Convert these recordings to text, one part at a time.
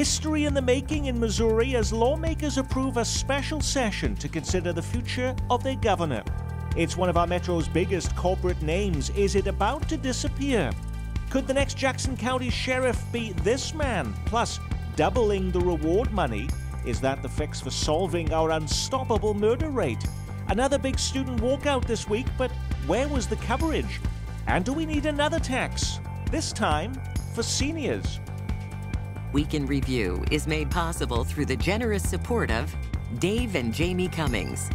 History in the making in Missouri as lawmakers approve a special session to consider the future of their governor. It's one of our metro's biggest corporate names. Is it about to disappear? Could the next Jackson County sheriff be this man? Plus, doubling the reward money. Is that the fix for solving our unstoppable murder rate? Another big student walkout this week, but where was the coverage? And do we need another tax? This time for seniors. Week in Review is made possible through the generous support of Dave and Jamie Cummings,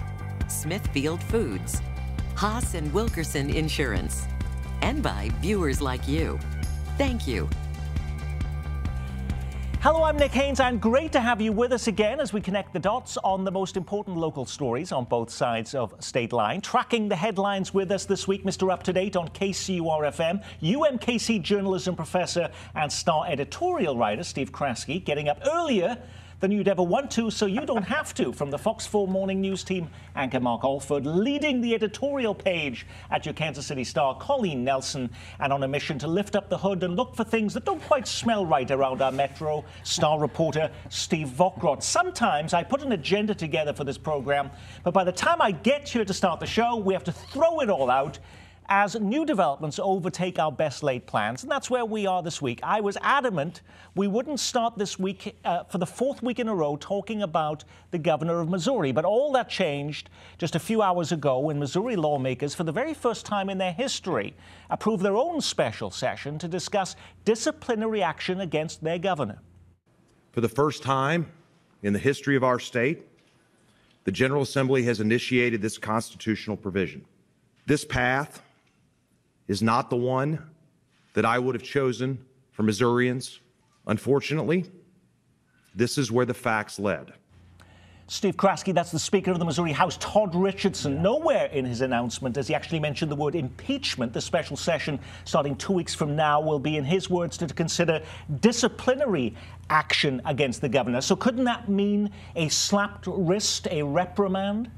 Smithfield Foods, Haas and Wilkerson Insurance, and by viewers like you. Thank you. Hello, I'm Nick Haynes, and great to have you with us again as we connect the dots on the most important local stories on both sides of state line. Tracking the headlines with us this week, Mr. Up-to-Date on KCUR-FM, UMKC journalism professor and star editorial writer Steve Kraske, getting up earlier than you'd ever want to, so you don't have to. From the Fox 4 Morning News team, anchor Mark Alford, leading the editorial page at your Kansas City Star, Colleen Nelson, and on a mission to lift up the hood and look for things that don't quite smell right around our metro, Star reporter Steve Vockrodt. Sometimes I put an agenda together for this program, but by the time I get here to start the show, we have to throw it all out as new developments overtake our best laid plans, and that's where we are this week. I was adamant we wouldn't start this week for the fourth week in a row talking about the governor of Missouri, but all that changed just a few hours ago when Missouri lawmakers, for the very first time in their history, approved their own special session to discuss disciplinary action against their governor. For the first time in the history of our state, the General Assembly has initiated this constitutional provision. This path is not the one that I would have chosen for Missourians. Unfortunately, this is where the facts led. Steve Kraske, that's the Speaker of the Missouri House, Todd Richardson. Nowhere in his announcement does he actually mention the word impeachment. The special session starting 2 weeks from now will be, in his words, to consider disciplinary action against the governor. So couldn't that mean a slapped wrist, a reprimand?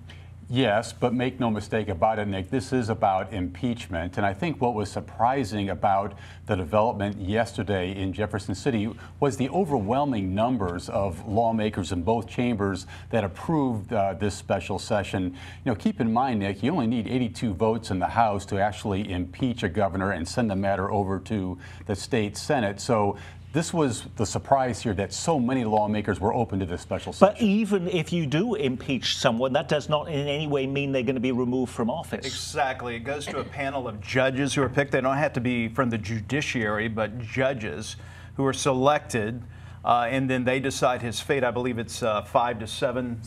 Yes, but make no mistake about it, Nick, this is about impeachment. And I think what was surprising about the development yesterday in Jefferson City was the overwhelming numbers of lawmakers in both chambers that approved this special session. You know, keep in mind, Nick, you only need 82 votes in the House to actually impeach a governor and send the matter over to the state Senate. So this was the surprise here, that so many lawmakers were open to this special session. But even if you do impeach someone, that does not in any way mean they're going to be removed from office. Exactly. It goes to a panel of judges who are picked. They don't have to be from the judiciary, but judges who are selected, and then they decide his fate. I believe it's 5 to 7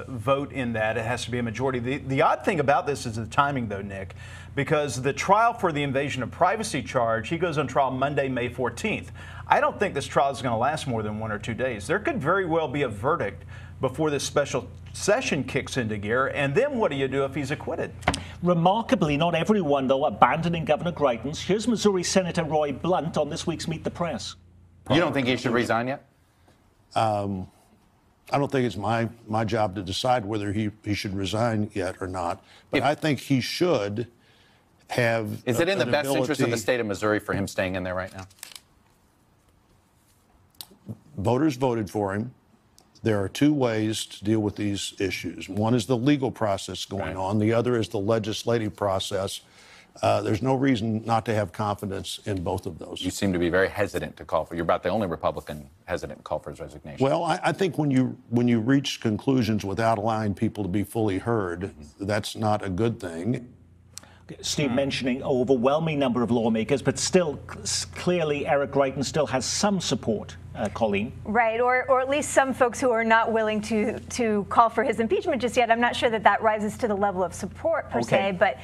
vote in that. It has to be a majority. The odd thing about this is the timing, though, Nick, because the trial for the invasion of privacy charge, he goes on trial Monday, May 14th. I don't think this trial is going to last more than 1 or 2 days. There could very well be a verdict before this special session kicks into gear. And then what do you do if he's acquitted? Remarkably, not everyone, though, abandoning Governor Greitens. Here's Missouri Senator Roy Blunt on this week's Meet the Press. You don't think he should resign yet? I don't think it's my job to decide whether he should resign yet or not. But I think he should have. Is it in the best interest of the state of Missouri for him staying in there right now? Voters voted for him. There are 2 ways to deal with these issues. One is the legal process going on. The other is the legislative process. There's no reason not to have confidence in both of those. You seem to be very hesitant to call for. You're about the only Republican hesitant to call for his resignation. Well, I think when you reach conclusions without allowing people to be fully heard, that's not a good thing. Steve mentioning overwhelming number of lawmakers, but still, clearly, Eric Greitens still has some support. Colleen. Right, or at least some folks who are not willing to call for his impeachment just yet. I'm not sure that rises to the level of support per se, but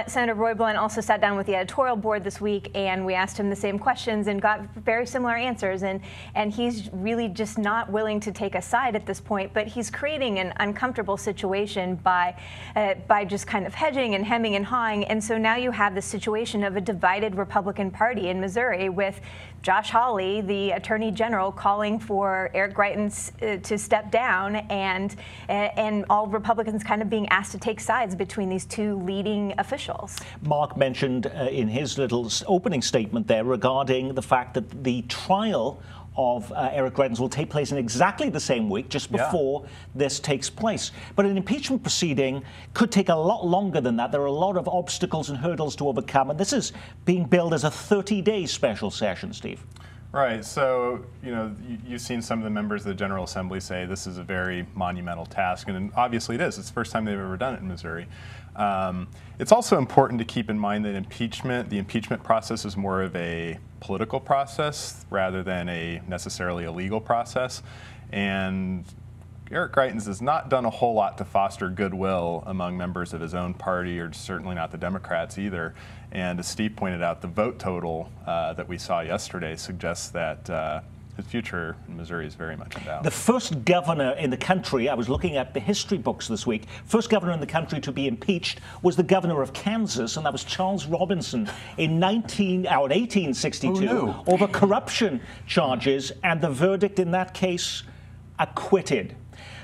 Senator Roy Blunt also sat down with the editorial board this week, and we asked him the same questions and got very similar answers, and he's really just not willing to take a side at this point, but he's creating an uncomfortable situation by just kind of hedging and hemming and hawing, and so now you have the situation of a divided Republican Party in Missouri with Josh Hawley, the Attorney General, calling for Eric Greitens to step down, and all Republicans kind of being asked to take sides between these 2 leading officials. Mark mentioned in his little opening statement there regarding the fact that the trial of Eric Greitens will take place in exactly the same week, just before this takes place. But an impeachment proceeding could take a lot longer than that. There are a lot of obstacles and hurdles to overcome, and this is being billed as a 30-day special session, Steve. Right. So, you know, you've seen some of the members of the General Assembly say this is a very monumental task, and obviously it is. It's the first time they've ever done it in Missouri. It's also important to keep in mind that the impeachment process is more of a political process rather than necessarily a legal process. And Eric Greitens has not done a whole lot to foster goodwill among members of his own party, or certainly not the Democrats either. And as Steve pointed out, the vote total that we saw yesterday suggests that his future in Missouri is very much in doubt. The first governor in the country, I was looking at the history books this week, first governor in the country to be impeached was the governor of Kansas, and that was Charles Robinson in 1862 over corruption charges, and the verdict in that case, acquitted.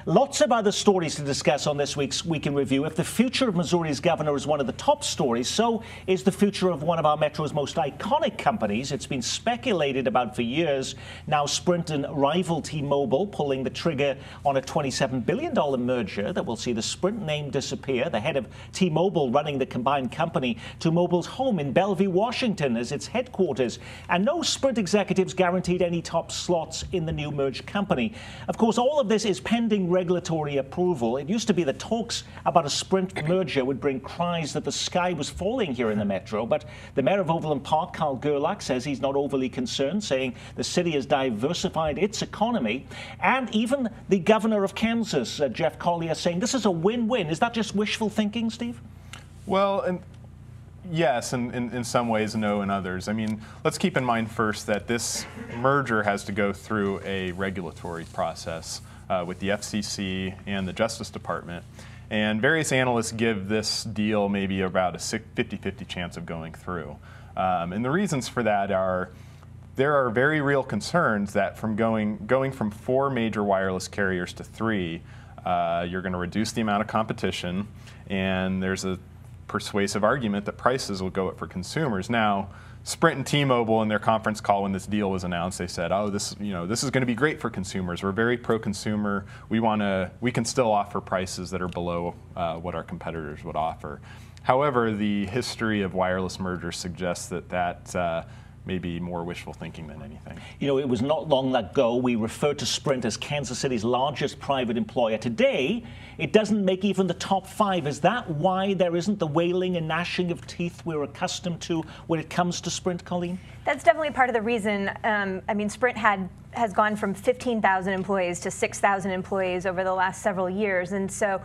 Lots of other stories to discuss on this week's Week in Review. If the future of Missouri's governor is one of the top stories, so is the future of one of our metro's most iconic companies. It's been speculated about for years. Now Sprint and rival T-Mobile pulling the trigger on a $27 billion merger that will see the Sprint name disappear. The head of T-Mobile running the combined company to Mobile's home in Bellevue, Washington as its headquarters. And no Sprint executives guaranteed any top slots in the new merged company. Of course, all of this is pending regulatory approval. It used to be that talks about a Sprint merger would bring cries that the sky was falling here in the metro, but the mayor of Overland Park, Carl Gerlach, says he's not overly concerned, saying the city has diversified its economy. And even the governor of Kansas, Jeff Collier, saying this is a win-win. Is that just wishful thinking, Steve? Well, yes, in some ways, no in others. I mean, let's keep in mind first that this merger has to go through a regulatory process with the FCC and the Justice Department. And various analysts give this deal maybe about a 50-50 chance of going through. And the reasons for that are there are very real concerns that from going from 4 major wireless carriers to 3, you're going to reduce the amount of competition, and there's a persuasive argument that prices will go up for consumers. Now, Sprint and T-Mobile in their conference call when this deal was announced, they said, "Oh, this is going to be great for consumers. We're very pro-consumer. We can still offer prices that are below what our competitors would offer." However, the history of wireless mergers suggests that maybe more wishful thinking than anything. You know, it was not long ago we referred to Sprint as Kansas City's largest private employer. Today, it doesn't make even the top 5. Is that why there isn't the wailing and gnashing of teeth we're accustomed to when it comes to Sprint, Colleen? That's definitely part of the reason. I mean, Sprint has gone from 15,000 employees to 6,000 employees over the last several years. And so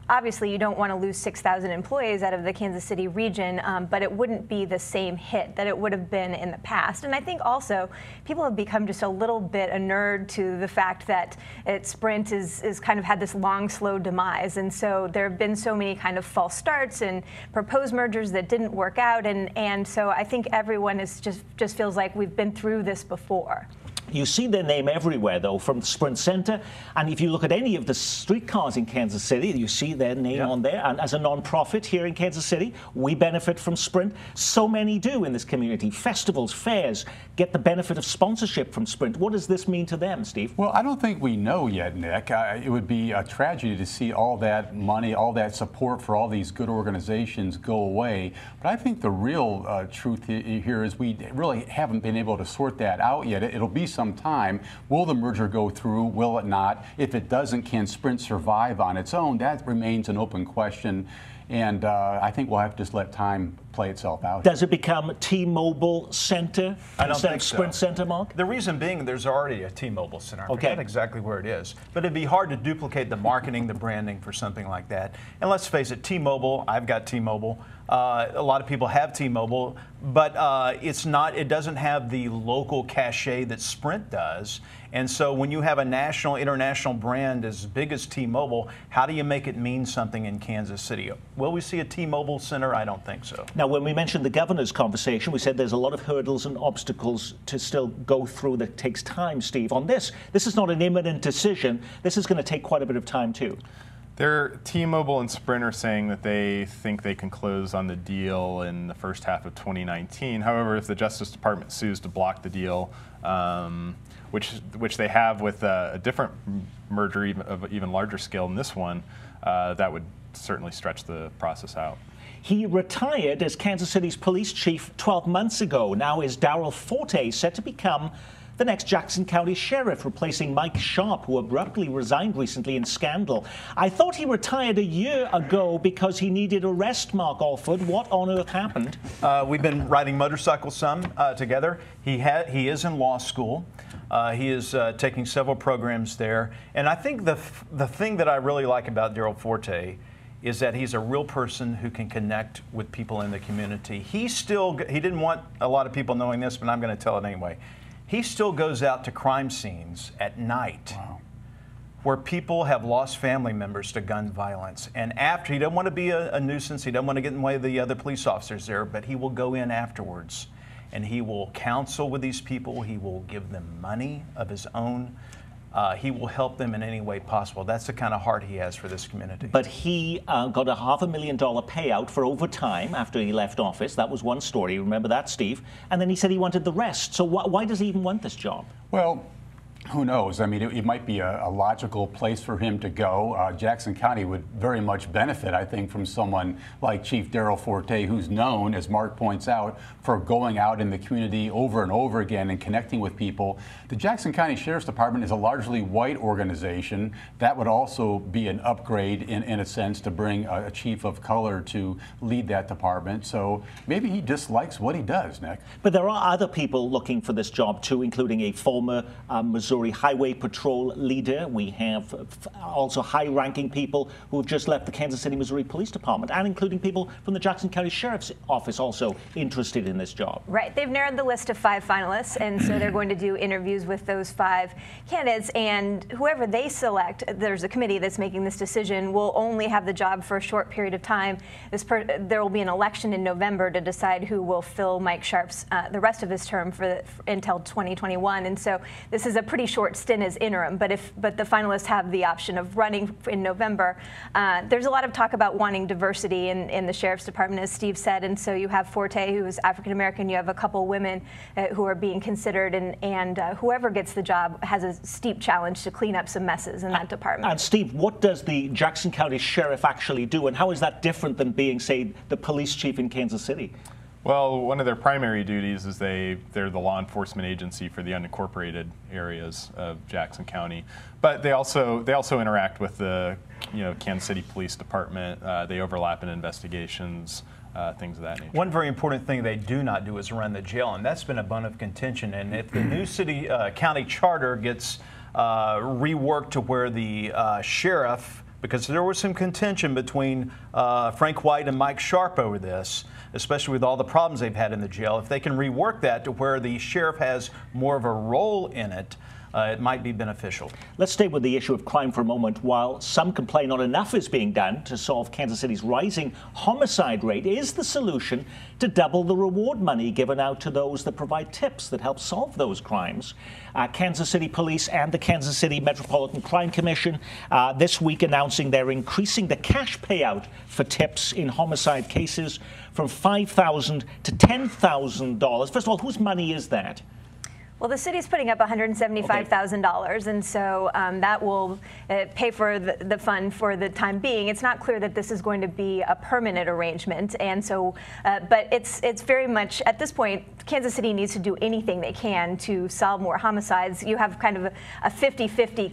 obviously you don't want to lose 6,000 employees out of the Kansas City region, but it wouldn't be the same hit that it would have been in the past. And I think also people have become just a little bit inured to the fact that Sprint is kind of had this long, slow demise. And so there have been so many kind of false starts and proposed mergers that didn't work out. And so I think everyone is just feels like we've been through this before. You see their name everywhere, though, from the Sprint Center. And if you look at any of the streetcars in Kansas City, you see their name on there. And as a nonprofit here in Kansas City, we benefit from Sprint. So many do in this community. Festivals, fairs get the benefit of sponsorship from Sprint. What does this mean to them, Steve? Well, I don't think we know yet, Nick. It would be a tragedy to see all that money, all that support for all these good organizations go away. But I think the real truth here is we really haven't been able to sort that out yet. It'll be some time. Will the merger go through? Will it not? If it doesn't, can Sprint survive on its own? That remains an open question. And I think we'll have to just let time play itself out. Does it become T-Mobile Center instead of Sprint so. Center, Mark? The reason being there's already a T-Mobile Center. I Okay. forget exactly where it is. But it'd be hard to duplicate the marketing, the branding for something like that. And let's face it, T-Mobile, I've got T-Mobile. A lot of people have T-Mobile, but it doesn't have the local cachet that Sprint does. And so when you have a national, international brand as big as T-Mobile, how do you make it mean something in Kansas City? Will we see a T-Mobile Center? I don't think so. Now, when we mentioned the governor's conversation, we said there's a lot of hurdles and obstacles to still go through that takes time, Steve. On this is not an imminent decision. This is going to take quite a bit of time, too. T-Mobile and Sprint are saying that they think they can close on the deal in the first half of 2019. However, if the Justice Department sues to block the deal, which they have with a different merger of even larger scale than this one, that would certainly stretch the process out. He retired as Kansas City's police chief 12 months ago. Now is Darrell Forte set to become the next Jackson County sheriff, replacing Mike Sharp, who abruptly resigned recently in scandal. I thought he retired a year ago because he needed a rest, Mark Alford. What on earth happened? We've been riding motorcycles some together. He is in law school. He is taking several programs there. And I think the thing that I really like about Darrell Forte is that he's a real person who can connect with people in the community. He didn't want a lot of people knowing this, but I'm going to tell it anyway. He still goes out to crime scenes at night. Wow. Where people have lost family members to gun violence. And after, he doesn't want to be a nuisance, he doesn't want to get in the way of the other police officers there, but he will go in afterwards and he will counsel with these people, he will give them money of his own. He will help them in any way possible. That's the kind of heart he has for this community. But he got a $500,000 payout for overtime after he left office. That was one story. Remember that, Steve? And then he said he wanted the rest. So why does he even want this job? Well, who knows? I mean, it might be a logical place for him to go. Jackson County would very much benefit, I think, from someone like Chief Darrell Forte, who's known, as Mark points out, for going out in the community over and over again and connecting with people. The Jackson County Sheriff's Department is a largely white organization. That would also be an upgrade, in a sense, to bring a chief of color to lead that department. So maybe he dislikes what he does, Nick. But there are other people looking for this job, too, including a former Missouri Highway Patrol leader. We have also high-ranking people who have just left the Kansas City, Missouri Police Department, and including people from the Jackson County Sheriff's Office also interested in this job. Right. They've narrowed the list of 5 finalists, and so they're going to do interviews with those 5 candidates, and whoever they select, there's a committee that's making this decision, will only have the job for a short period of time. There will be an election in November to decide who will fill Mike Sharp's the rest of his term until 2021, and so this is a pretty short stint as interim, but the finalists have the option of running in November. There's a lot of talk about wanting diversity in the Sheriff's Department, as Steve said, and so you have Forte, who is African American, you have a couple women who are being considered, and whoever gets the job has a steep challenge to clean up some messes in that department. And Steve, what does the Jackson County Sheriff actually do, and how is that different than being, say, the police chief in Kansas City? Well, one of their primary duties is they're the law enforcement agency for the unincorporated areas of Jackson County, but they also interact with the Kansas City Police Department. They overlap in investigations, things of that nature. One very important thing they do not do is run the jail, and that's been a bone of contention. And if the new city county charter gets reworked to where the sheriff, because there was some contention between Frank White and Mike Sharp over this, especially with all the problems they've had in the jail. If they can rework that to where the sheriff has more of a role in it, it might be beneficial. Let's stay with the issue of crime for a moment. While some complain not enough is being done to solve Kansas City's rising homicide rate, is the solution to double the reward money given out to those that provide tips that help solve those crimes. Kansas City Police and the Kansas City Metropolitan Crime Commission this week announcing they're increasing the cash payout for tips in homicide cases from $5,000 to $10,000. First of all, whose money is that? Well, the city's putting up $175,000, and so that will pay for the fund for the time being. It's not clear that this is going to be a permanent arrangement, and so, but it's very much, at this point, Kansas City needs to do anything they can to solve more homicides. You have kind of a 50-50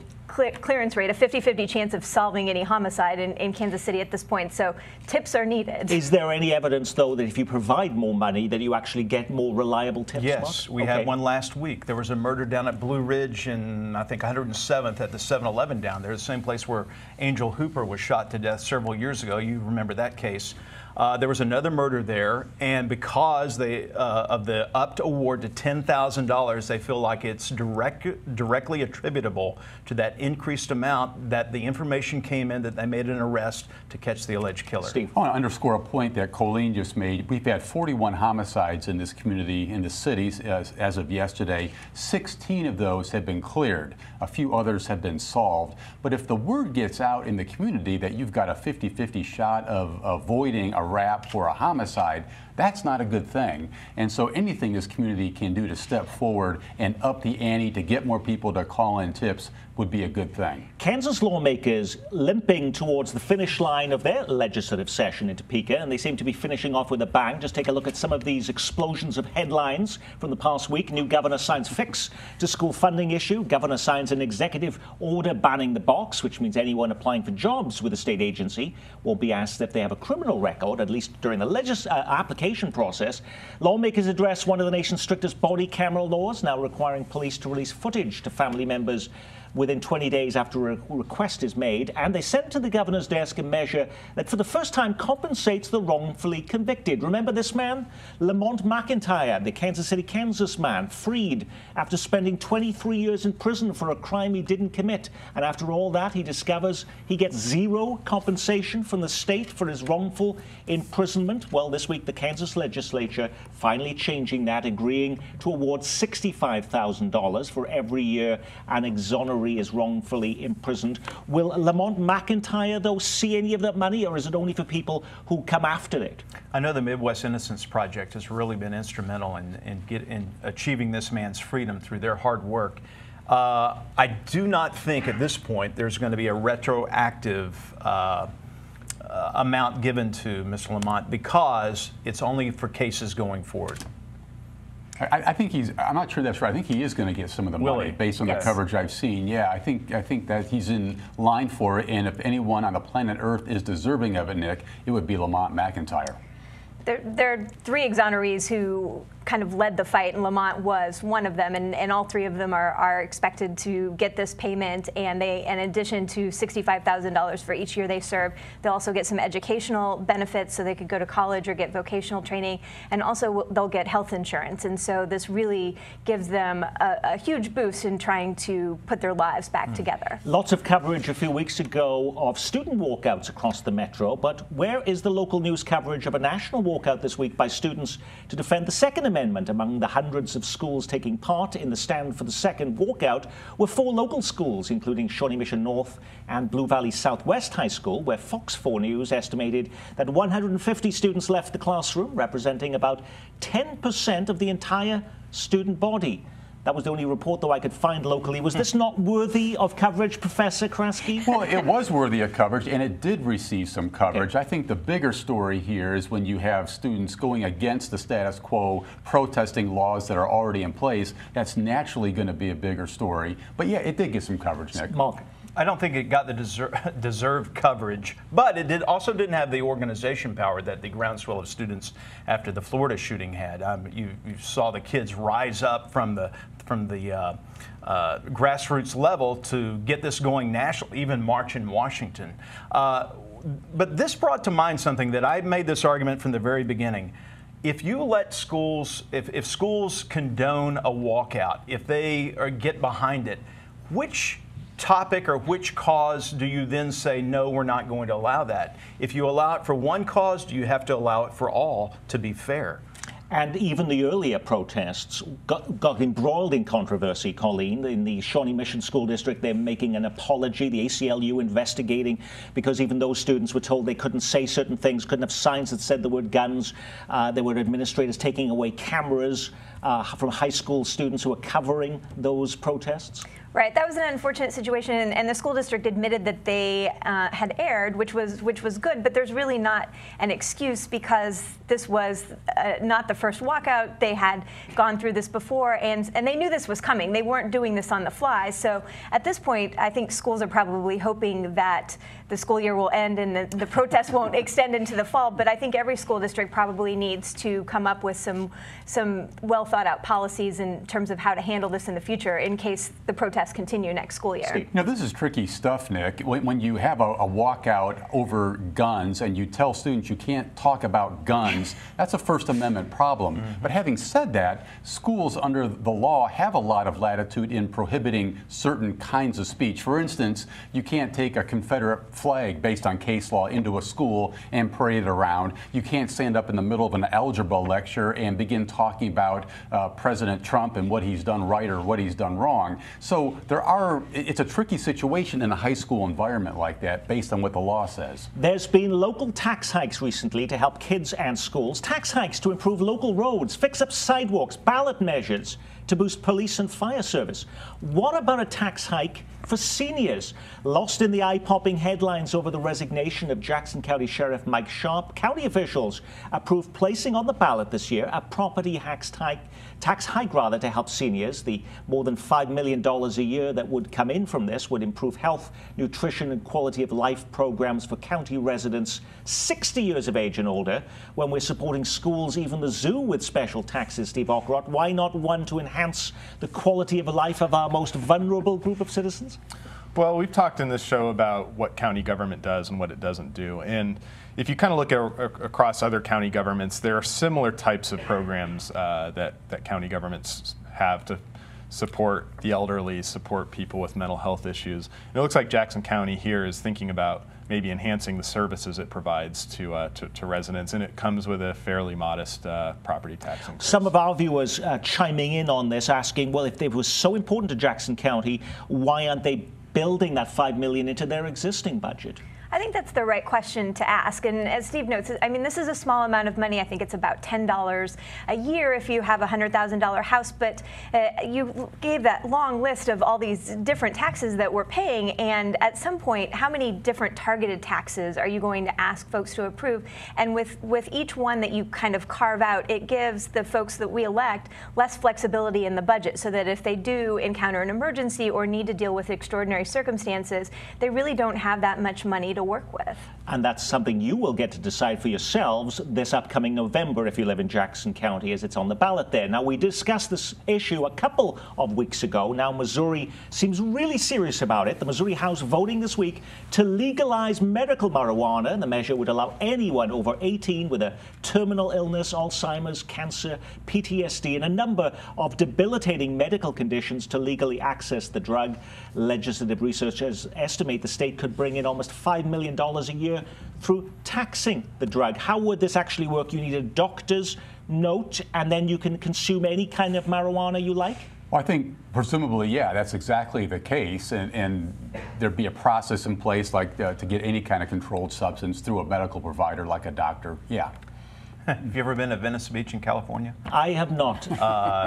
clearance rate, a 50-50 chance of solving any homicide in Kansas City at this point, so tips are needed. Is there any evidence, though, that if you provide more money, that you actually get more reliable tips? Yes, we had one last week. There was a murder down at Blue Ridge in, I think, 107th at the 7-Eleven down there, the same place where Angel Hooper was shot to death several years ago. You remember that case. There was another murder there, and because of the upped award to $10,000, they feel like it's directly attributable to that increased amount, that the information came in that they made an arrest to catch the alleged killer. Steve. I want to underscore a point that Colleen just made. We've had 41 homicides in this community, in the cities, as of yesterday. 16 of those have been cleared. A few others have been solved. But if the word gets out in the community that you've got a 50-50 shot of avoiding a rap for a homicide, That's not a good thing. And so anything this community can do to step forward and up the ante to get more people to call in tips would be a good thing. Kansas lawmakers limping towards the finish line of their legislative session in Topeka, and they seem to be finishing off with a bang. Just take a look at some of these explosions of headlines from the past week. New governor signs fix to school funding issue. Governor signs an executive order banning the box, which means anyone applying for jobs with a state agency will be asked if they have a criminal record, at least during the application process. Lawmakers address one of the nation's strictest body camera laws, now requiring police to release footage to family members within 20 days after a request is made, and they sent to the governor's desk a measure that for the first time compensates the wrongfully convicted. Remember this man? Lamont McIntyre, the Kansas City, Kansas man, freed after spending 23 years in prison for a crime he didn't commit. And after all that, he discovers he gets zero compensation from the state for his wrongful imprisonment. Well, this week the Kansas legislature finally changing that, agreeing to award $65,000 for every year an exoneree is wrongfully imprisoned. Will Lamont McIntyre, though, see any of that money, or is it only for people who come after it? I know the Midwest Innocence Project has really been instrumental in achieving this man's freedom through their hard work. I do not think at this point there's going to be a retroactive amount given to Mr. Lamont because it's only for cases going forward. I think I'm not sure that's right. I think he is going to get some of the money based on the coverage I've seen. Yeah, I think that he's in line for it. And if anyone on the planet Earth is deserving of it, Nick, it would be Lamont McIntyre. There are three exonerees who kind of led the fight, and Lamont was one of them, and all three of them are expected to get this payment, and they, in addition to $65,000 for each year they serve, they'll also get some educational benefits so they could go to college or get vocational training, and also they'll get health insurance. And so this really gives them a huge boost in trying to put their lives back together. Lots of coverage a few weeks ago of student walkouts across the metro, but where is the local news coverage of a national walkout this week by students to defend the Second Amendment? Among the hundreds of schools taking part in the Stand for the Second walkout were 4 local schools, including Shawnee Mission North and Blue Valley Southwest High School, where Fox 4 News estimated that 150 students left the classroom, representing about 10% of the entire student body. That was the only report, though, I could find locally. Was this not worthy of coverage, Professor Kraske? Well, it was worthy of coverage, and it did receive some coverage. I think the bigger story here is when you have students going against the status quo, protesting laws that are already in place. That's naturally going to be a bigger story. But yeah, it did get some coverage, Nick. Mark. I don't think it got the deserved coverage, but it also didn't have the organization power that the groundswell of students after the Florida shooting had. You saw the kids rise up from the grassroots level to get this going nationally, even march in Washington. But this brought to mind something that I made this argument from the very beginning. If you let schools, if schools condone a walkout, if they get behind it, which topic or which cause do you then say, no, we're not going to allow that? If you allow it for one cause, do you have to allow it for all to be fair? And even the earlier protests got embroiled in controversy, Colleen. In the Shawnee Mission School District, they're making an apology, the ACLU investigating, because even those students were told they couldn't say certain things, couldn't have signs that said the word guns. There were administrators taking away cameras from high school students who were covering those protests. Right, that was an unfortunate situation, and the school district admitted that they had erred, which was good. But there's really not an excuse because this was not the first walkout. They had gone through this before, and they knew this was coming. They weren't doing this on the fly. So at this point, I think schools are probably hoping that the school year will end and the protests won't extend into the fall. But I think every school district probably needs to come up with some well thought out policies in terms of how to handle this in the future in case the protests continue next school year. Now, this is tricky stuff, Nick. When you have a walkout over guns and you tell students you can't talk about guns, that's a First Amendment problem. But having said that, schools under the law have a lot of latitude in prohibiting certain kinds of speech. For instance, you can't take a Confederate flag based on case law into a school and parade it around. You can't stand up in the middle of an algebra lecture and begin talking about President Trump and what he's done right or what he's done wrong. So So it's a tricky situation in a high school environment like that based on what the law says. There's been local tax hikes recently to help kids and schools. Tax hikes to improve local roads, fix up sidewalks, ballot measures to boost police and fire service. What about a tax hike for seniors? Lost in the eye-popping headlines over the resignation of Jackson County Sheriff Mike Sharp, county officials approved placing on the ballot this year a property tax hike to help seniors. The more than $5 million a year that would come in from this would improve health, nutrition and quality of life programs for county residents 60 years of age and older. When we're supporting schools, even the zoo with special taxes, Steve Ockrott, why not one to enhance the quality of life of our most vulnerable group of citizens? Well, we've talked in this show about what county government does and what it doesn't do. And if you kind of look across other county governments, there are similar types of programs that county governments have to support the elderly, support people with mental health issues. And it looks like Jackson County here is thinking about maybe enhancing the services it provides to residents, and it comes with a fairly modest property tax increase. Some of our viewers chiming in on this, asking, well, if it was so important to Jackson County, why aren't they building that $5 million into their existing budget? I think that's the right question to ask. And as Steve notes, I mean, this is a small amount of money. I think it's about $10 a year if you have a $100,000 house. But you gave that long list of all these different taxes that we're paying. And at some point, how many different targeted taxes are you going to ask folks to approve? And with each one that you kind of carve out, it gives the folks that we elect less flexibility in the budget, so that if they do encounter an emergency or need to deal with extraordinary circumstances, they really don't have that much money to work with. And that's something you will get to decide for yourselves this upcoming November if you live in Jackson County, as it's on the ballot there. Now, we discussed this issue a couple of weeks ago. Now, Missouri seems really serious about it. The Missouri House voting this week to legalize medical marijuana. The measure would allow anyone over 18 with a terminal illness, Alzheimer's, cancer, PTSD, and a number of debilitating medical conditions to legally access the drug. Legislative researchers estimate the state could bring in almost $5 million a year through taxing the drug. How would this actually work? You need a doctor's note, and then you can consume any kind of marijuana you like? Well, I think presumably, yeah, that's exactly the case, and there'd be a process in place like to get any kind of controlled substance through a medical provider like a doctor. Yeah. Have you ever been to Venice Beach in California? I have not.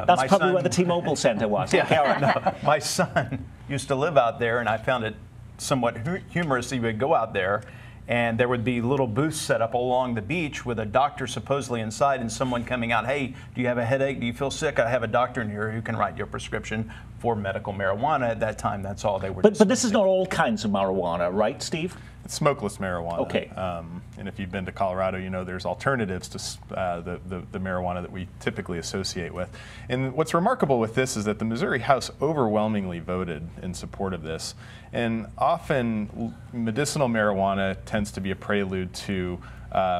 That's probably where the T-Mobile Center was. Yeah, no, my son used to live out there, and I found it somewhat humorous. He would go out there, and there would be little booths set up along the beach with a doctor supposedly inside and someone coming out, hey, do you have a headache? Do you feel sick? I have a doctor in here who can write your prescription for medical marijuana. At that time, that's all they were But this is not all kinds of marijuana, right, Steve? It's smokeless marijuana. Okay. And if you've been to Colorado, you know there's alternatives to the marijuana that we typically associate with. And what's remarkable with this is that the Missouri House overwhelmingly voted in support of this. And often medicinal marijuana tends to be a prelude to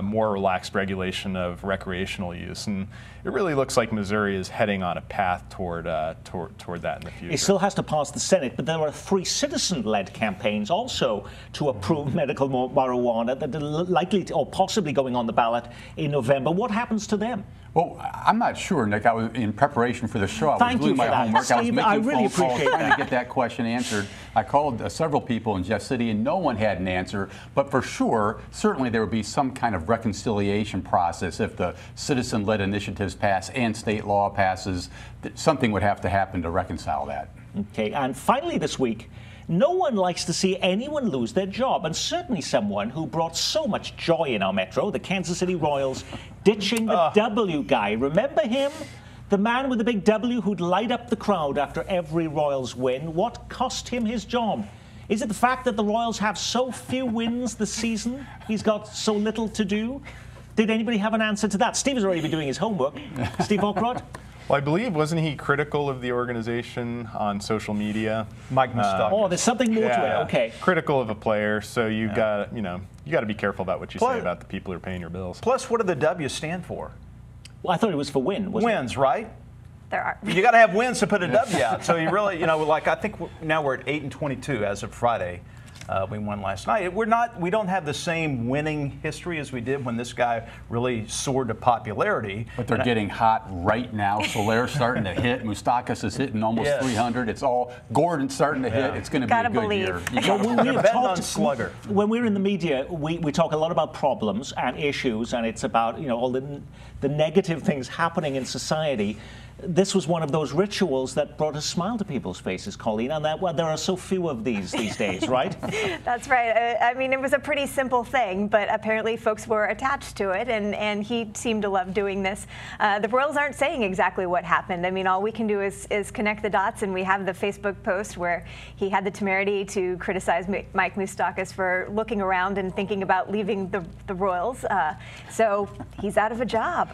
more relaxed regulation of recreational use. And it really looks like Missouri is heading on a path toward that in the future. It still has to pass the Senate, but there are 3 citizen-led campaigns also to approve medical marijuana that are likely to, or possibly going on the ballot in November. What happens to them? Well, I'm not sure, Nick. I was in preparation for the show. I was doing my homework. Steve, I was making phone calls that. trying to get that question answered. I called several people in Jeff City, and no one had an answer. But for sure, certainly there would be some kind of reconciliation process if the citizen-led initiatives pass and state law passes. Something would have to happen to reconcile that. Okay, and finally this week, no one likes to see anyone lose their job, and certainly someone who brought so much joy in our Metro, the Kansas City Royals, ditching the W guy. Remember him? The man with the big W who'd light up the crowd after every Royals win. What cost him his job? Is it the fact that the Royals have so few wins this season? He's got so little to do? Did anybody have an answer to that? Steve has already been doing his homework. Steve Ockrott? Well, I believe, wasn't he critical of the organization on social media? Mike Moustakas. Oh, there's something more to it. Okay. Critical of a player, so you got to be careful about what you say about the people who are paying your bills. Plus, what do the W's stand for? Well, I thought it was for win. Wins, right? There are. You got to have wins to put a W out. So you really, like I think now we're at 8-22 as of Friday. We won last night. We don't have the same winning history as we did when this guy really soared to popularity. But they're getting hot right now. Solaire starting to hit. Moustakas is hitting almost 300. It's all Gordon's starting to hit. It's going to be a good year. You're betting on Slugger. When we're in the media, we talk a lot about problems and issues, and it's about all the negative things happening in society. This was one of those rituals that brought a smile to people's faces, Colleen, and there are so few of these days, right? That's right. I mean, it was a pretty simple thing, but apparently folks were attached to it, and he seemed to love doing this. The Royals aren't saying exactly what happened. I mean, all we can do is connect the dots, and we have the Facebook post where he had the temerity to criticize Mike Moustakas for looking around and thinking about leaving the Royals. So he's out of a job.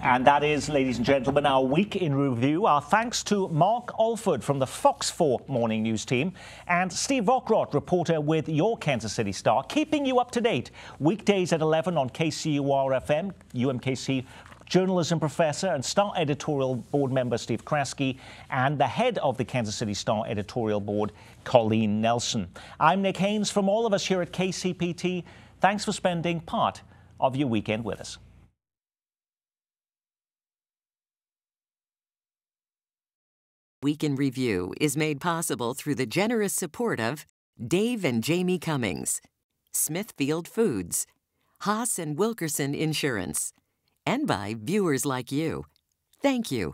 And that is, ladies and gentlemen, our week in review. Our thanks to Mark Alford from the Fox 4 Morning News team and Steve Vockrodt, reporter with your Kansas City Star, keeping you up to date weekdays at 11 on KCUR-FM, UMKC journalism professor and Star editorial board member Steve Kraske, and the head of the Kansas City Star editorial board, Colleen Nelson. I'm Nick Haynes. From all of us here at KCPT, thanks for spending part of your weekend with us. Week in Review is made possible through the generous support of Dave and Jamie Cummings, Smithfield Foods, Haas and Wilkerson Insurance, and by viewers like you. Thank you.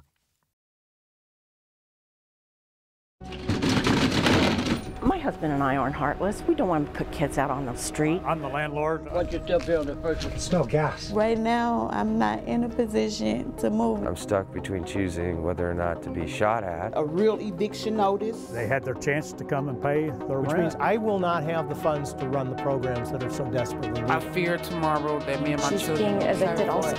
My husband and I aren't heartless. We don't want to put kids out on the street. I'm the landlord. What's your still building first? It's no gas. Right now, I'm not in a position to move. I'm stuck between choosing whether or not to be shot at. A real eviction notice. They had their chance to come and pay their rent. Which means I will not have the funds to run the programs that are so desperately needed. I fear tomorrow that me and my children... She's being evicted also.